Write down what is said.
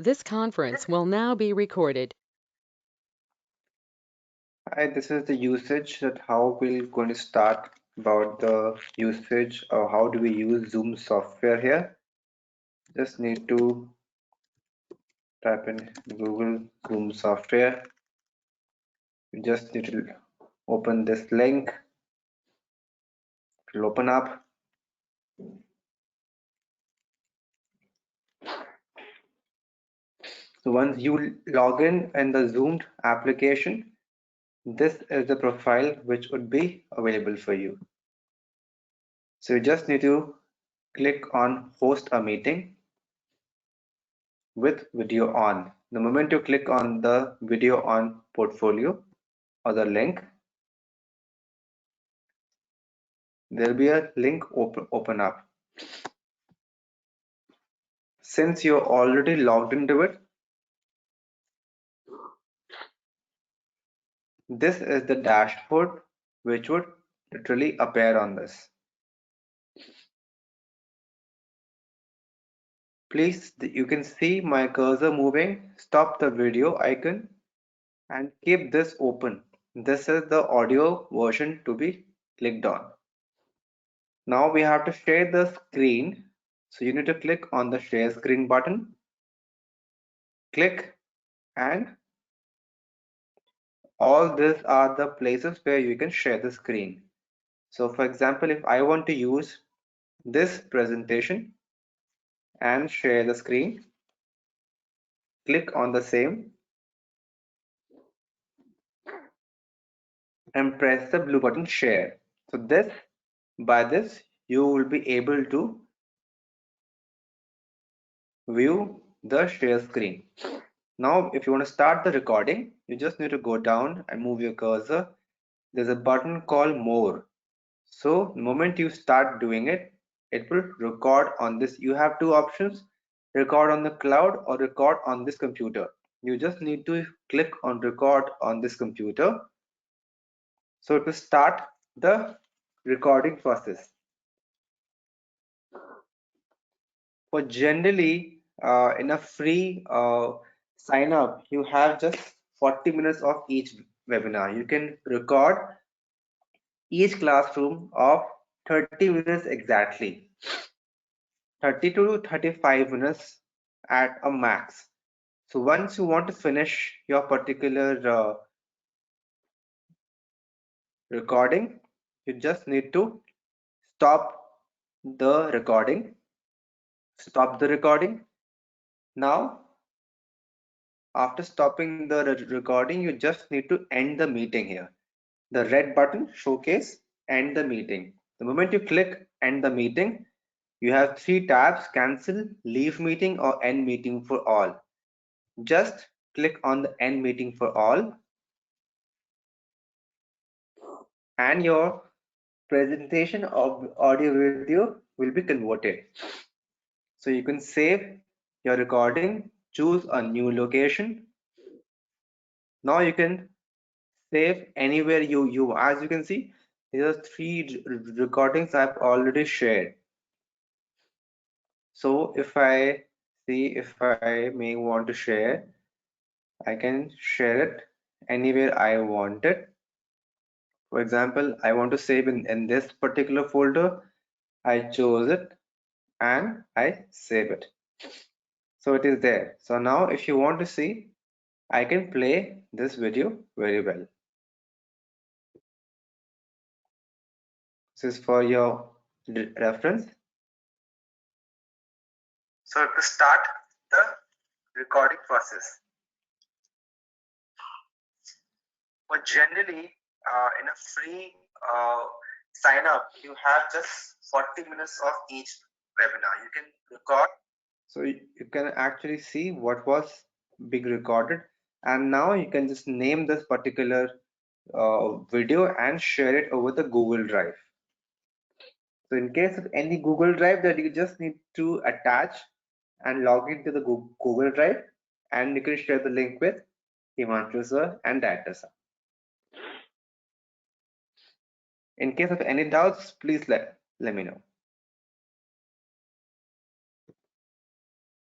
This conference will now be recorded. Hi, this is the usage that how we're going to start about the usage or how do we use Zoom software here. Just need to type in Google Zoom software. You just need to open this link. It will open up. So once you log in the Zoom application, this is the profile which would be available for you. So you just need to click on host a meeting with video on. The moment you click on the video on portfolio or the link, there'll be a link open up. Since you're already logged into it, this is the dashboard which would literally appear on this. Please, you can see my cursor moving. Stop the video icon and keep this open. This is the audio version to be clicked on. Now we have to share the screen. So you need to click on the share screen button. Click, and all these are the places where you can share the screen. So for example, if I want to use this presentation and share the screen, click on the same and press the blue button share. So by this you will be able to view the share screen. Now if you want to start the recording, you just need to go down and move your cursor. There's a button called more. So the moment you start doing it, it will record on this. You have two options: record on the cloud or record on this computer. You just need to click on record on this computer. So it will start the recording process. For generally in a free sign up, you have just 40 minutes of each webinar. You can record each classroom of 30 minutes exactly. 30 to 35 minutes at a max. So once you want to finish your particular recording, you just need to stop the recording. Stop the recording. Now, after stopping the recording, you just need to end the meeting here. The red button, showcase, end the meeting. The moment you click end the meeting, you have three tabs: cancel, leave meeting, or end meeting for all. Just click on the end meeting for all, and your presentation of audio video will be converted. So you can save your recording, choose a new location. Now you can save anywhere you as you can see, there are three recordings I've already shared. So if I may want to share, I can share it anywhere I want it. For example, I want to save in this particular folder. I chose it and I save it. So it is there. So now if you want to see, I can play this video very well. This is for your reference. So to start the recording process. But generally, in a free sign up, you have just 40 minutes of each webinar. You can record. So you can actually see what was being recorded, and now you can just name this particular video and share it over the Google Drive. So in case of any Google Drive, that you just need to attach and log into the Google Drive, and you can share the link with Himanshu sir and Data sir. In case of any doubts, please let me know.